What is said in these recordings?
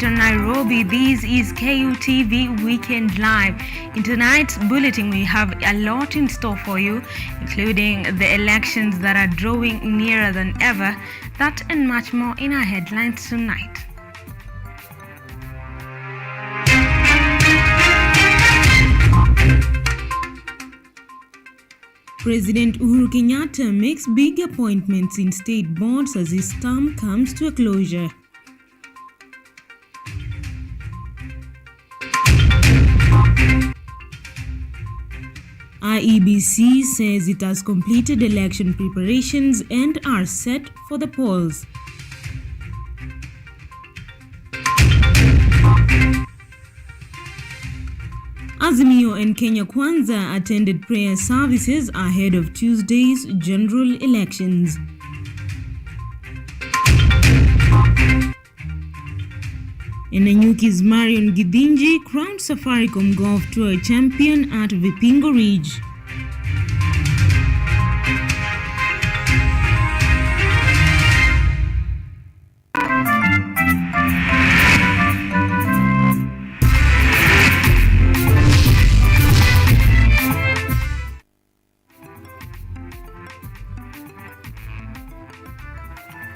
straight on Nairobi. This is KUTV Weekend Live. In tonight's bulletin, we have a lot in store for you, including the elections that are drawing nearer than ever. That and much more in our headlines tonight. President Uhuru Kenyatta makes big appointments in state boards as his term comes to a closure. IEBC says it has completed election preparations and are set for the polls. Azimio and Kenya Kwanza attended prayer services ahead of Tuesday's general elections. And Nanyuki's Marion Gidinji crowned Safaricom Golf Tour champion at Vipingo Ridge.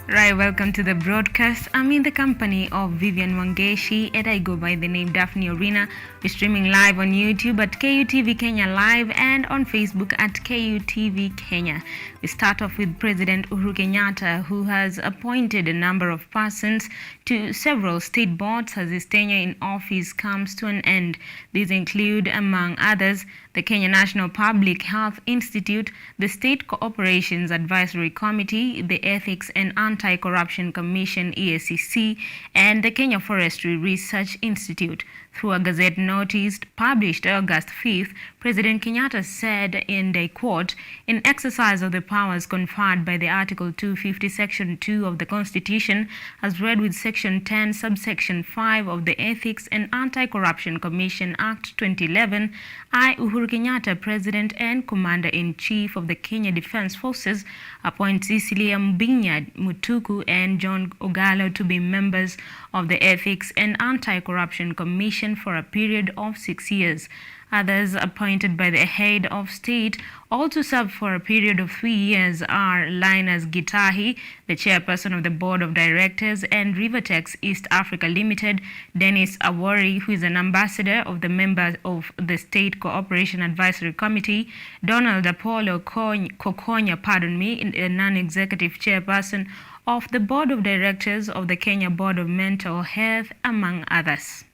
Right, welcome to the broadcast. I'm in the company of Vivian Wangeshi and I go by the name Daphne Orina. We're streaming live on YouTube at KUTV Kenya Live and on Facebook at KUTV Kenya. We start off with President Uhuru Kenyatta, who has appointed a number of persons to several state boards as his tenure in office comes to an end. These include, among others, the Kenya National Public Health Institute, the State Cooperations Advisory Committee, the Ethics and Anti-Corruption Commission EACC, and the Kenya Forestry Research Institute. Through a Gazette notice published August 5th, President Kenyatta said, and I quote, "In exercise of the powers conferred by the Article 250, Section 2 of the Constitution, as read with Section 10, Subsection 5 of the Ethics and Anti-Corruption Commission Act 2011, I, Uhuru Kenyatta, President and Commander-in-Chief of the Kenya Defence Forces, appoint Cecilia Mbinya Mutuku and John Ogalo to be members of the Ethics and Anti-Corruption Commission for a period of 6 years. Others appointed by the head of state, all to serve for a period of 3 years, are Linus Gitahi, the chairperson of the board of directors, and Rivertex East Africa Limited, Dennis Awori, who is an ambassador of the member of the State Cooperation Advisory Committee, Donald Apollo Kokonya, a non-executive chairperson of the board of directors of the Kenya Board of Mental Health, among others.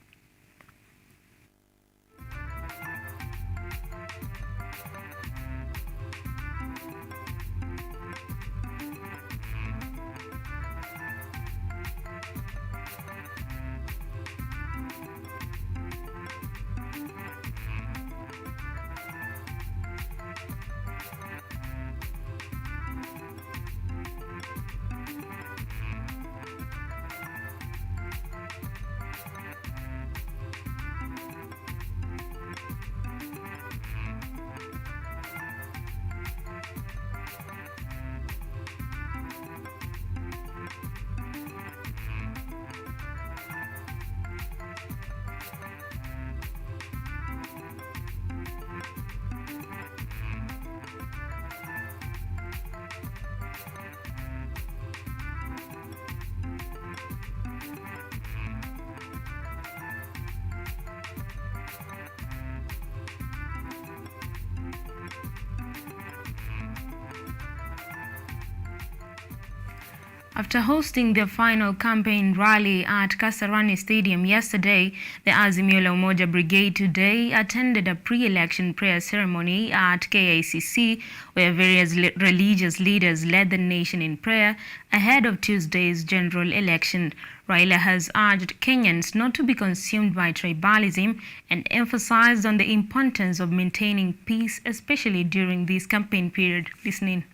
After hosting their final campaign rally at Kasarani Stadium yesterday, the Azimio la Umoja Brigade today attended a pre-election prayer ceremony at KICC, where various religious leaders led the nation in prayer ahead of Tuesday's general election. Raila has urged Kenyans not to be consumed by tribalism and emphasized on the importance of maintaining peace, especially during this campaign period. Listen in.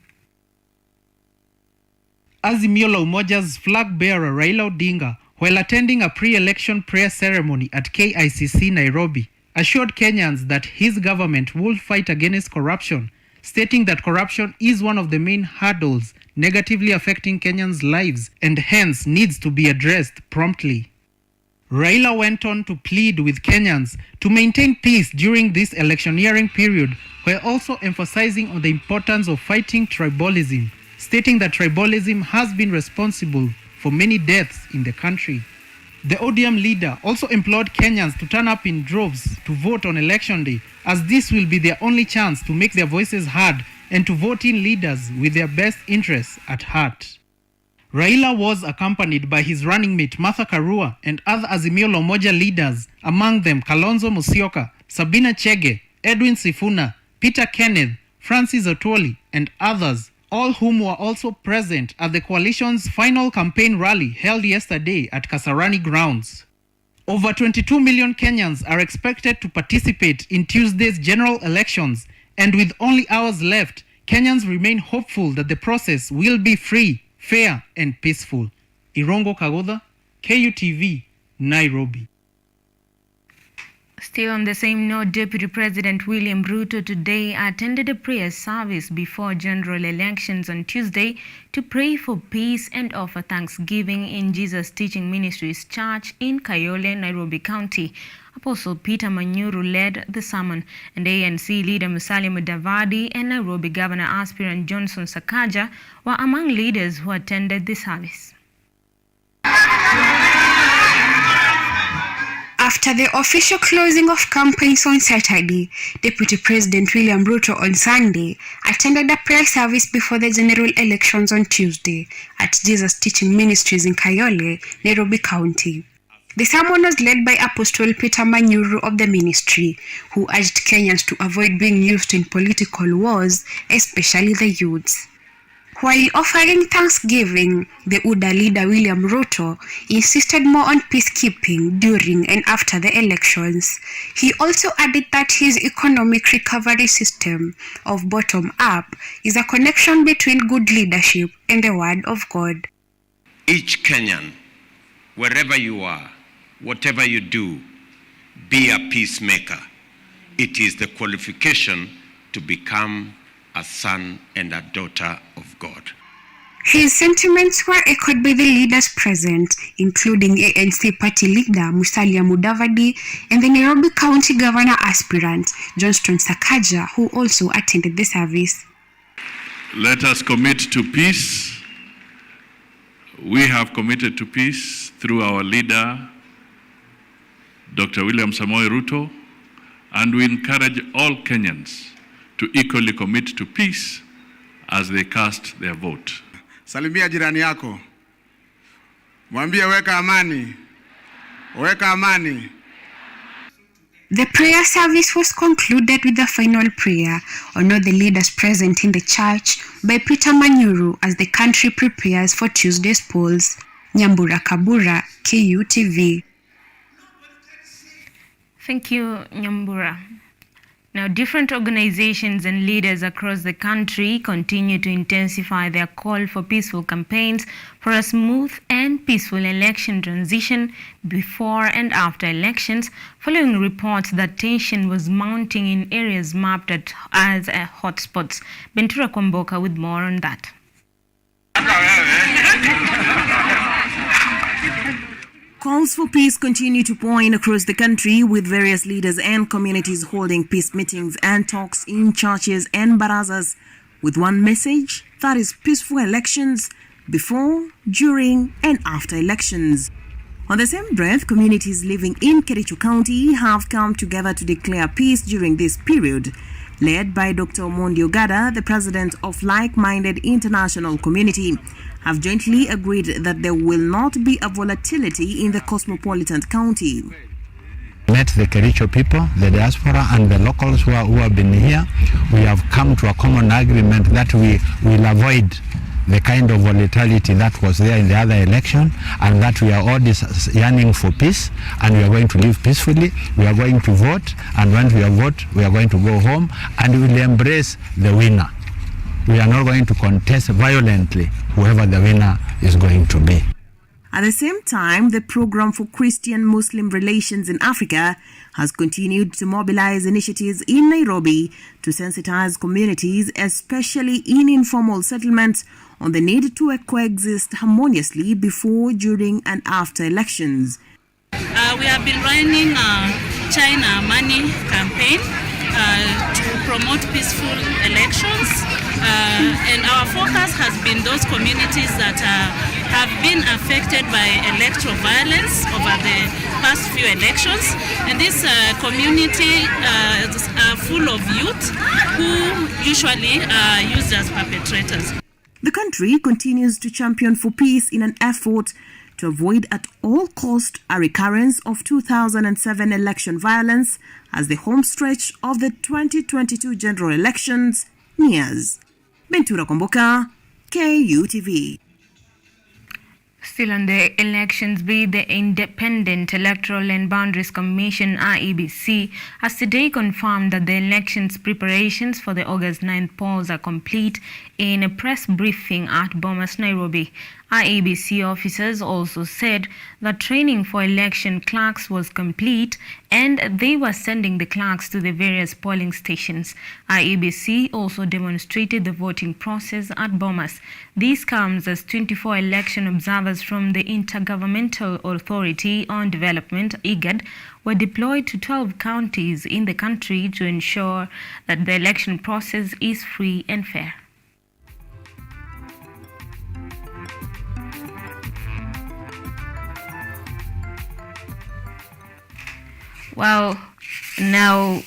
Azimio la Umoja's flag bearer Raila Odinga, while attending a pre-election prayer ceremony at KICC Nairobi, assured Kenyans that his government will fight against corruption, stating that corruption is one of the main hurdles negatively affecting Kenyans' lives and hence needs to be addressed promptly. Raila went on to plead with Kenyans to maintain peace during this electioneering period, while also emphasizing on the importance of fighting tribalism, stating that tribalism has been responsible for many deaths in the country. The ODM leader also implored Kenyans to turn up in droves to vote on election day, as this will be their only chance to make their voices heard and to vote in leaders with their best interests at heart. Raila was accompanied by his running mate Martha Karua and other Azimio la Umoja leaders, among them Kalonzo Musyoka, Sabina Chege, Edwin Sifuna, Peter Kenneth, Francis Otwoli, and others, all whom were also present at the coalition's final campaign rally held yesterday at Kasarani grounds. Over 22 million Kenyans are expected to participate in Tuesday's general elections, and with only hours left, Kenyans remain hopeful that the process will be free, fair and peaceful. Irongo Kagoda, KUTV, Nairobi. Still on the same note, Deputy President William Ruto today attended a prayer service before general elections on Tuesday to pray for peace and offer thanksgiving in Jesus Teaching Ministries Church in Kayole, Nairobi County. Apostle Peter Manyuru led the sermon, and ANC leader Musalia Mudavadi and Nairobi Governor aspirant Johnson Sakaja were among leaders who attended the service. After the official closing of campaigns on Saturday, Deputy President William Ruto on Sunday attended a prayer service before the general elections on Tuesday at Jesus Teaching Ministries in Kayole, Nairobi County. The sermon was led by Apostle Peter Manyuru of the ministry, who urged Kenyans to avoid being used in political wars, especially the youths. While offering thanksgiving, the UDA leader William Ruto insisted more on peacekeeping during and after the elections. He also added that his economic recovery system of bottom-up is a connection between good leadership and the word of God. Each Kenyan, wherever you are, whatever you do, be a peacemaker. It is the qualification to become a son and a daughter of God. His sentiments were echoed by the leaders present, including ANC party leader Musalia Mudavadi and the Nairobi County Governor aspirant Johnson Sakaja, who also attended the service. Let us commit to peace. We have committed to peace through our leader, Dr. William Samoei Ruto, and we encourage all Kenyans to equally commit to peace as they cast their vote. Salimia jirani yako. Mwambie weka amani. Weka amani. The prayer service was concluded with the final prayer on all the leaders present in the church by Peter Manyuru as the country prepares for Tuesday's polls. Nyambura Kabura, KUTV. Thank you, Nyambura. Now, different organizations and leaders across the country continue to intensify their call for peaceful campaigns for a smooth and peaceful election transition before and after elections, following reports that tension was mounting in areas mapped as hotspots. Bentura Kwamboka with more on that. Calls for peace continue to pour in across the country, with various leaders and communities holding peace meetings and talks in churches and barazas with one message, that is peaceful elections before, during and after elections. On the same breath, communities living in Kericho County have come together to declare peace during this period, led by Dr. Omondi Ogada, the president of Like-Minded International Community, have jointly agreed that there will not be a volatility in the cosmopolitan county. Met the Kericho people, the diaspora and the locals who have been here. We have come to a common agreement that we will avoid the kind of volatility that was there in the other election, and that we are all yearning for peace, and we are going to live peacefully. We are going to vote, and when we vote, we are going to go home, and we will embrace the winner. We are not going to contest violently whoever the winner is going to be. At the same time, the Program for Christian-Muslim Relations in Africa has continued to mobilize initiatives in Nairobi to sensitize communities, especially in informal settlements, on the need to coexist harmoniously before, during and after elections. We have been running a China Money campaign to promote peaceful elections, and our focus has been those communities that have been affected by electoral violence over the past few elections, and this community are full of youth who usually are used as perpetrators. The country continues to champion for peace in an effort to avoid at all cost a recurrence of 2007 election violence as the home stretch of the 2022 general elections nears. Bentura Komboka, KUTV. Still on the elections bid, the Independent Electoral and Boundaries Commission (IEBC) has today confirmed that the elections preparations for the August 9th polls are complete in a press briefing at Bomas, Nairobi. IEBC officers also said that training for election clerks was complete and they were sending the clerks to the various polling stations. IEBC also demonstrated the voting process at Bomas. This comes as 24 election observers from the Intergovernmental Authority on Development (IGAD) were deployed to 12 counties in the country to ensure that the election process is free and fair. Well, now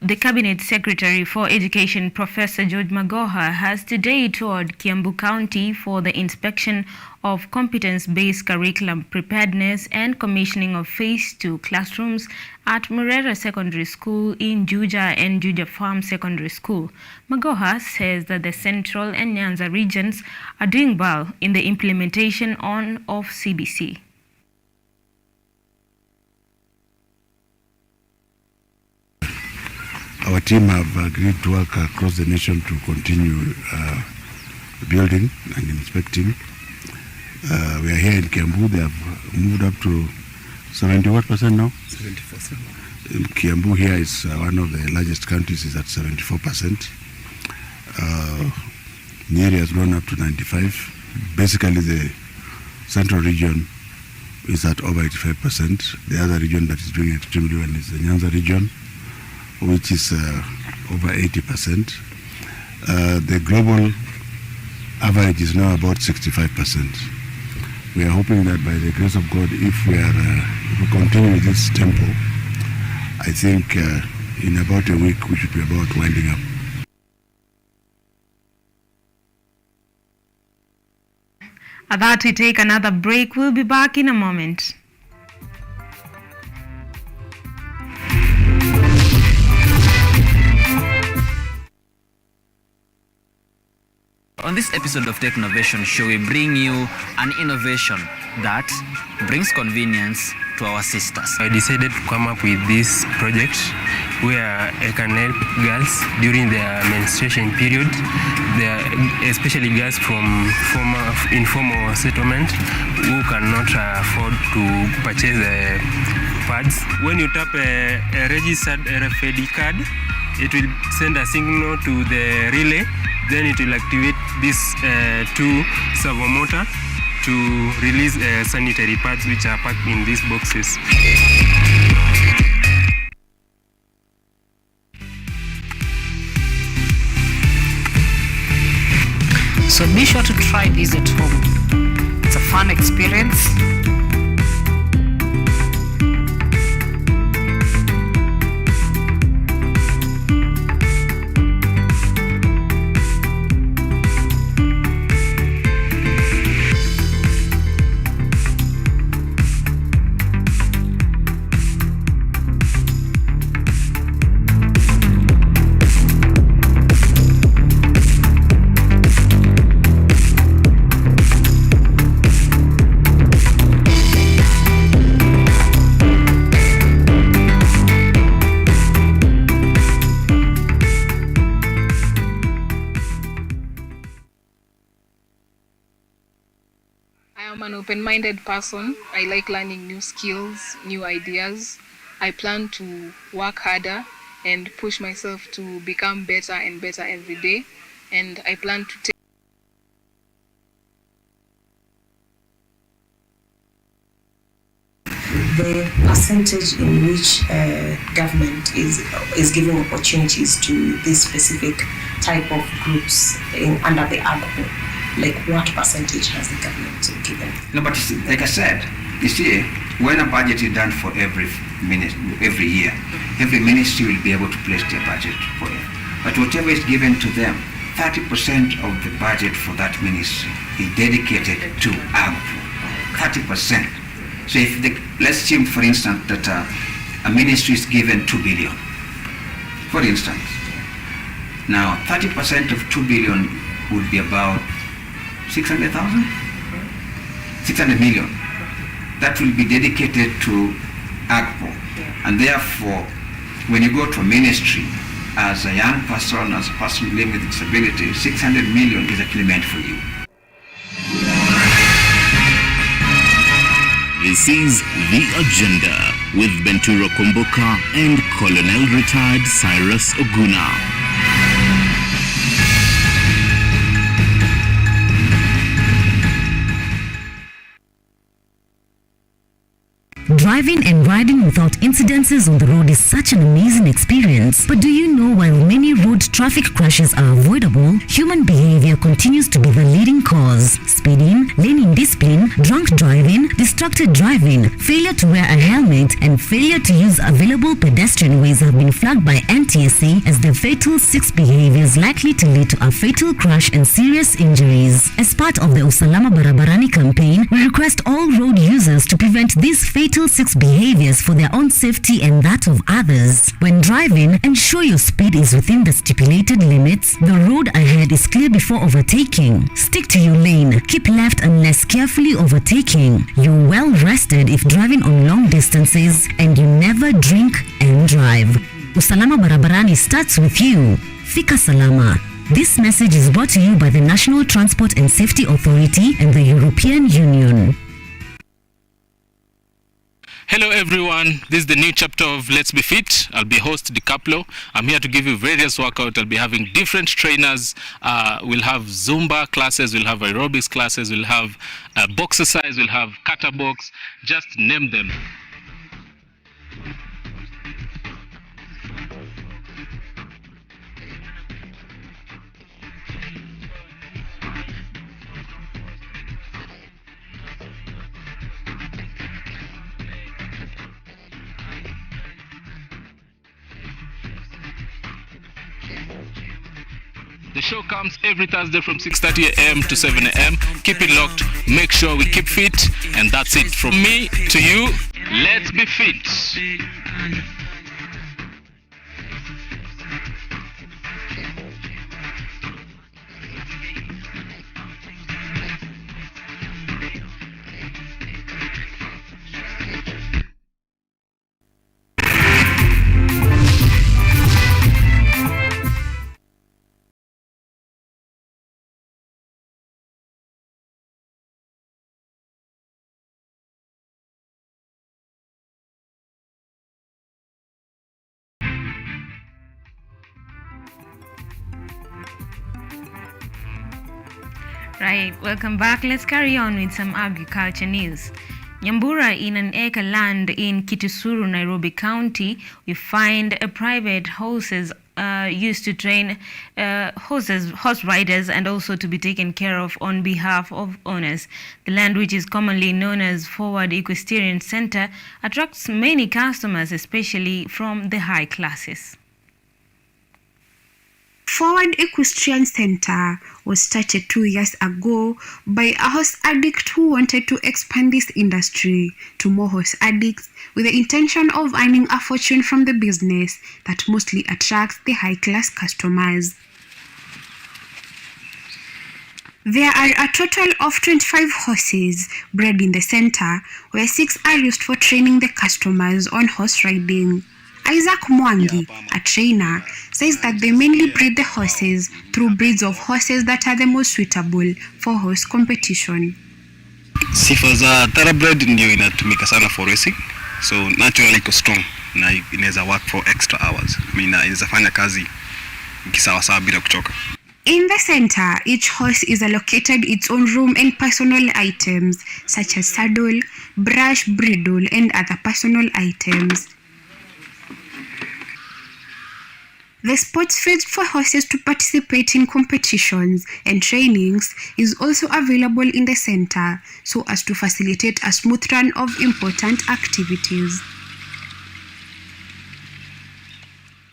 the Cabinet Secretary for Education, Professor George Magoha, has today toured Kiambu County for the inspection of competence-based curriculum preparedness and commissioning of Phase 2 classrooms at Murera Secondary School in Juja and Juja Farm Secondary School. Magoha says that the Central and Nyanza regions are doing well in the implementation of CBC. Our team have agreed to work across the nation to continue building and inspecting. We are here in Kiambu. They have moved up to 70% now? 74%. Kiambu here is one of the largest counties, is at 74%. Nyeri has gone up to 95%. Basically, the central region is at over 85%. The other region that is doing extremely well is the Nyanza region, which is over 80%. The global average is now about 65%. We are hoping that by the grace of God, if we continue with this tempo, I think in about a week we should be about winding up. At that, we take another break. We'll be back in a moment. On this episode of Technovation Show, we bring you an innovation that brings convenience to our sisters. I decided to come up with this project where I can help girls during their menstruation period, especially girls from informal settlement who cannot afford to purchase pads. When you tap a registered RFID card, it will send a signal to the relay. Then it will activate this two servo motor to release sanitary pads which are packed in these boxes. So be sure to try this at home. It's a fun experience. I'm an open-minded person. I like learning new skills, new ideas. I plan to work harder and push myself to become better and better every day. And I plan to take the percentage in which government is giving opportunities to this specific type of groups under the AGPO, like what percentage has the government given? No, but like I said, you see, when a budget is done for every year, every ministry will be able to place their budget for it. But whatever is given to them, 30% of the budget for that ministry is dedicated to AGPO. 30%. So if let's assume, for instance, that a ministry is given 2 billion, for instance. Now, 30% of 2 billion would be about 600,000? 600 million. That will be dedicated to AGPO. And therefore, when you go to a ministry, as a young person, as a person living with disability, 600 million is actually meant for you. This is The Agenda with Benturo Komboka and Colonel Retired Cyrus Oguna. Driving and riding without incidences on the road is such an amazing experience. But do you know while many road traffic crashes are avoidable, human behavior continues to be the leading cause. Speeding, lane indiscipline, drunk driving, distracted driving, failure to wear a helmet, and failure to use available pedestrian ways have been flagged by NTSA as the fatal 6 behaviors likely to lead to a fatal crash and serious injuries. As part of the Usalama Barabarani campaign, we request all road users to prevent these fatal 6 behaviors for their own safety and that of others. When driving, ensure your speed is within the stipulated limits, the road ahead is clear before overtaking. Stick to your lane, keep left unless carefully overtaking. You're well rested if driving on long distances, and you never drink and drive. Usalama Barabarani starts with you. Fika Salama. This message is brought to you by the National Transport and Safety Authority and the European Union. Hello everyone, this is the new chapter of Let's Be Fit. I'll be host DiCaplo. I'm here to give you various workouts. I'll be having different trainers. We'll have Zumba classes, we'll have aerobics classes, we'll have box exercise, we'll have kata box, just name them. The show comes every Thursday from 6:30 a.m. to 7 a.m. Keep it locked, make sure we keep fit, and that's it from me to you. Let's be fit. Right, welcome back. Let's carry on with some agriculture news. Nyambura, in an acre land in Kitusuru, Nairobi County, we find a private horses used to train horse riders and also to be taken care of on behalf of owners. The land, which is commonly known as Forward Equestrian Center, attracts many customers, especially from the high classes. Forward Equestrian Center was started 2 years ago by a horse addict who wanted to expand this industry to more horse addicts with the intention of earning a fortune from the business that mostly attracts the high-class customers. There are a total of 25 horses bred in the center, where 6 are used for training the customers on horse riding. Isaac Mwangi, a trainer, says that they mainly breed the horses through breeds of horses that are the most suitable for horse competition. Sifa za thoroughbred ndio inatumika sana for racing, so naturally iko strong na inaweza work for extra hours. Inaweza fanya kazi kisawasawa bila kuchoka. In the center, each horse is allocated its own room and personal items such as saddle, brush, bridle, and other personal items. The sports field for horses to participate in competitions and trainings is also available in the center so as to facilitate a smooth run of important activities.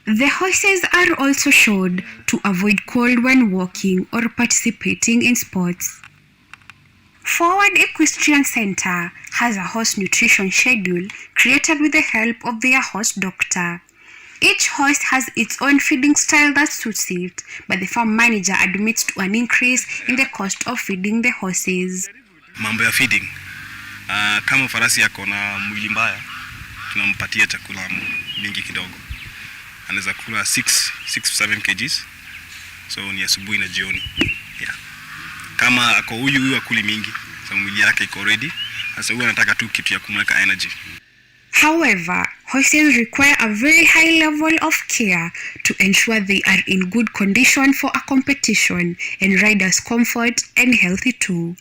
The horses are also shod to avoid cold when walking or participating in sports. Forward Equestrian Center has a horse nutrition schedule created with the help of their horse doctor. Each horse has its own feeding style that suits it, but the farm manager admits to an increase in the cost of feeding the horses. Mambo ya feeding. Kama farasi yako na mwili mbaya, tunampatia chakula mingi kidogo. Anaweza kula 6 to 7 kgs. So ni asubuhi na jioni. Yeah. Kama ako huyu akuli mingi, so mwili yake iko ready. Sasa huyu anataka tu kitu ya kumweka energy. However, horses require a very high level of care to ensure they are in good condition for a competition and riders' comfort and healthy too.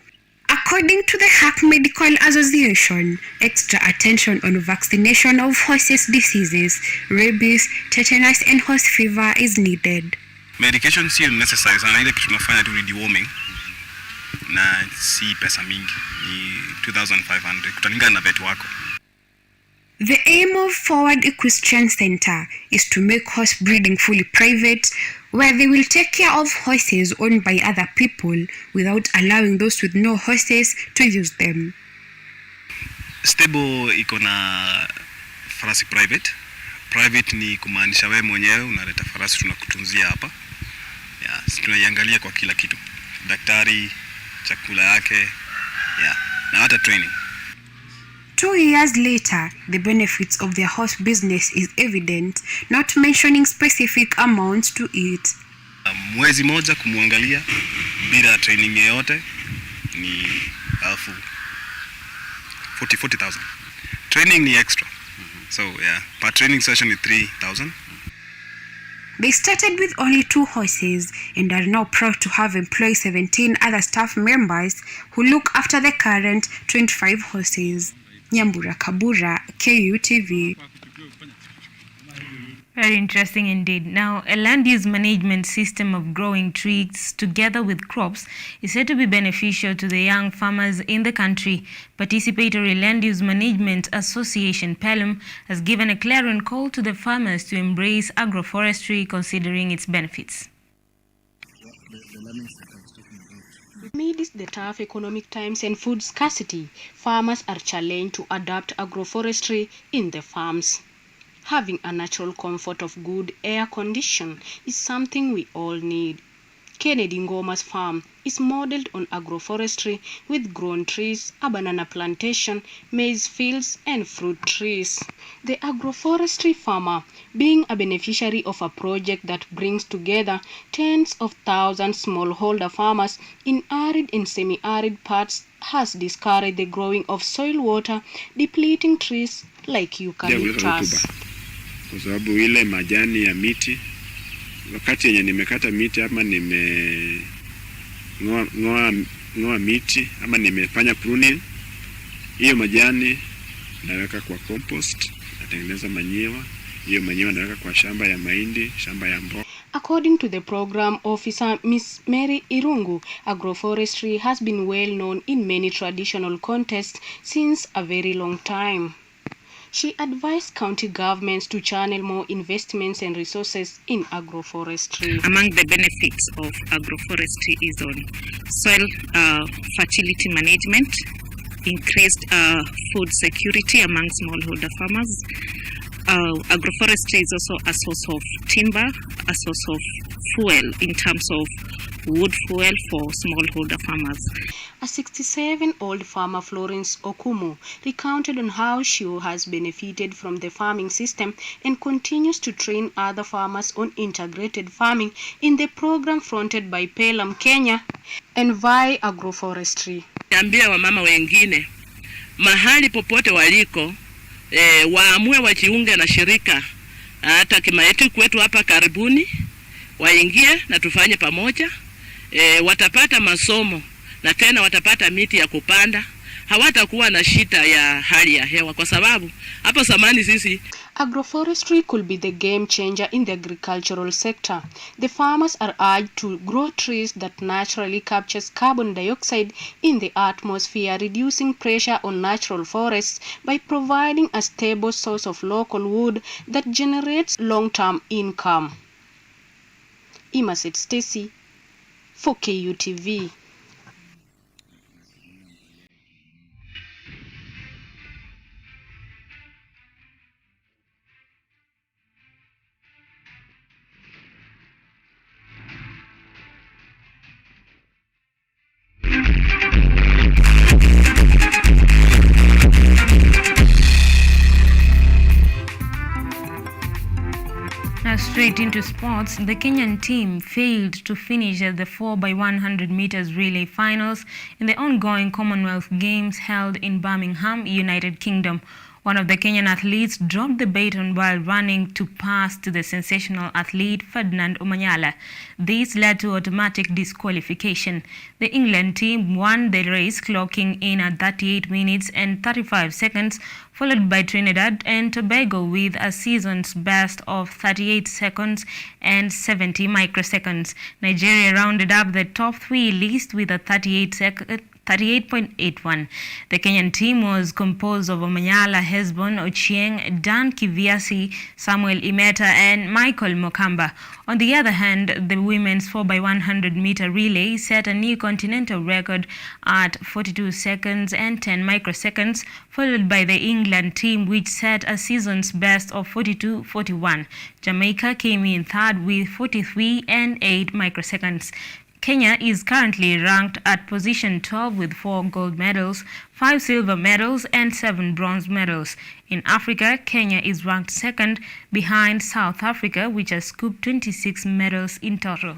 According to the Hack Medical Association, extra attention on vaccination of horses' diseases, rabies, tetanus, and horse fever is needed. Medication sio necessary sana, ile kitu tunafanya tu deworming na si pesa mingi, ni 2500 kutalingana na vet wako. The aim of Forward Equestrian Center is to make horse breeding fully private, where they will take care of horses owned by other people without allowing those with no horses to use them. Stable iko na farasi private. Private ni kumaanisha wewe mwenyewe unaleta farasi tunakutunzia hapa. Yeah, tunaiangalia kwa kila kitu. Daktari, chakula yake, yeah, na hata training. 2 years later, the benefits of their horse business is evident, not mentioning specific amounts to it. Mwezi moja kumwangalia bila training yoyote ni 40,000. Training ni extra. So yeah, per training session is 3,000. They started with only 2 horses and are now proud to have employed 17 other staff members who look after the current 25 horses. Nyambura Kabura, KUTV. Very interesting indeed. Now, a land use management system of growing trees together with crops is said to be beneficial to the young farmers in the country. Participatory Land Use Management Association, PELM, has given a clarion call to the farmers to embrace agroforestry, considering its benefits. Amidst the tough economic times and food scarcity, farmers are challenged to adapt agroforestry in the farms. Having a natural comfort of good air condition is something we all need. Kennedy Ngoma's farm is modeled on agroforestry with grown trees, a banana plantation, maize fields, and fruit trees. The agroforestry farmer, being a beneficiary of a project that brings together tens of thousands smallholder farmers in arid and semi-arid parts, has discouraged the growing of soil water depleting trees like eucalyptus. Kwa sababu ile majani ya miti, wakati yenye nimekata miti ama ngoa miti ama nimefanya pruning, hiyo majani naweka kwa compost, natengeneza manyiwa, hiyo manyiwa naweka kwa shamba ya mahindi, shamba ya mboga. According to the program officer, Miss Mary Irungu, agroforestry has been well known in many traditional contexts since a very long time. She advised county governments to channel more investments and resources in agroforestry. Among the benefits of agroforestry is on soil fertility management, increased food security among smallholder farmers. Agroforestry is also a source of timber, a source of fuel in terms of wood fuel for smallholder farmers. A 67-year-old farmer, Florence Okumu, recounted on how she has benefited from the farming system and continues to train other farmers on integrated farming in the program fronted by PELM Kenya and via agroforestry. Niambia wamama wengine mahali popote waliko waamue wajiunge na shirika hata kimaeti kwetu hapa karibuni waingie na tufanye pamoja. Watapata masomo na tena watapata miti ya kupanda. Hawatakuwa na shida ya hali ya hewa kwa sababu hapo zamani sisi. Agroforestry could be the game changer in the agricultural sector. The farmers are urged to grow trees that naturally captures carbon dioxide in the atmosphere, reducing pressure on natural forests by providing a stable source of local wood that generates long-term income. Imaset Stacy for KUTV. Now straight into sports, the Kenyan team failed to finish at the 4x100 meters relay finals in the ongoing Commonwealth Games held in Birmingham, United Kingdom. One of the Kenyan athletes dropped the baton while running to pass to the sensational athlete Ferdinand Omanyala. This led to automatic disqualification. The England team won the race, clocking in at 38 minutes and 35 seconds, followed by Trinidad and Tobago with a season's best of 38 seconds and 70 microseconds. Nigeria rounded up the top three list with a 38.81. The Kenyan team was composed of Omanyala, Hesbon Ochieng, Dan Kiviasi, Samuel Imeta and Michael Mokamba. On the other hand, the women's 4x100 meter relay set a new continental record at 42 seconds and 10 microseconds, followed by the England team, which set a season's best of 42.41. Jamaica came in third with 43 and 8 microseconds. Kenya is currently ranked at position 12 with 4 gold medals, 5 silver medals and 7 bronze medals. In Africa, Kenya is ranked second behind South Africa, which has scooped 26 medals in total.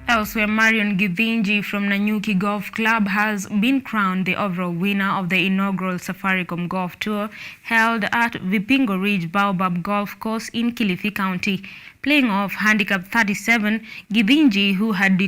Elsewhere, Marion Githinji from Nanyuki Golf Club has been crowned the overall winner of the inaugural Safaricom Golf Tour held at Vipingo Ridge Baobab Golf Course in Kilifi County. Playing off handicap 37, Githinji, who had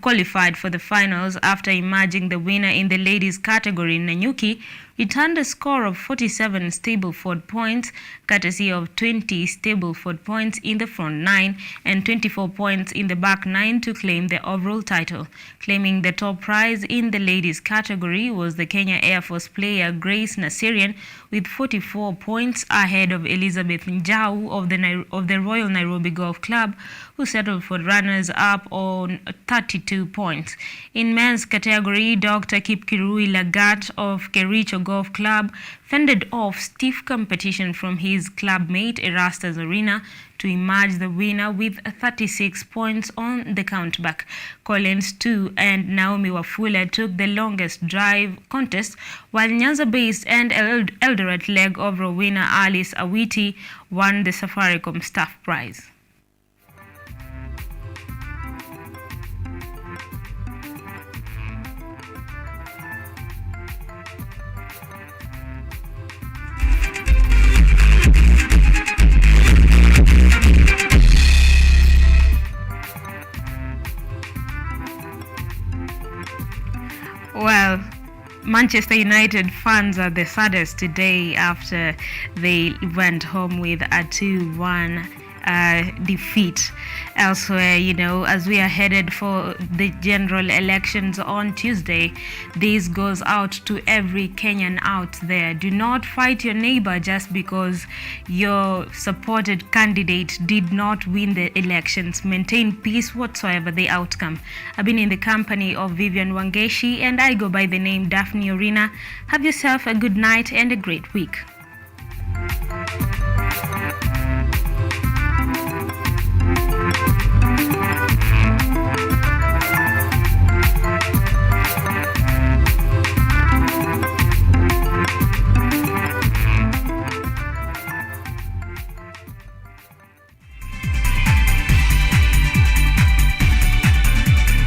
qualified for the finals after emerging the winner in the ladies category in Nanyuki, returned a score of 47 Stableford points, courtesy of 20 Stableford points in the front 9 and 24 points in the back 9 to claim the overall title. Claiming the top prize in the ladies category was the Kenya Air Force player Grace Nasirian with 44 points ahead of Elizabeth Njau of the Royal Nairobi Golf Club, who settled for runners-up on 32 points. In men's category, Dr. Kipkirui Lagat of Kericho Golf Club fended off stiff competition from his clubmate Erastus Orina to emerge the winner with 36 points on the countback. Collins 2 and Naomi Wafula took the longest drive contest, while Nyanza-based and Eldoret leg overall winner Alice Awiti won the Safaricom staff prize. Well, Manchester United fans are the saddest today after they went home with a 2-1 defeat. Elsewhere, as we are headed for the general elections on Tuesday, this goes out to every Kenyan out there. Do not fight your neighbor just because your supported candidate did not win the elections. Maintain peace whatsoever the outcome. I've been in the company of Vivian Wangeshi and I go by the name Daphne Orina. Have yourself a good night and a great week.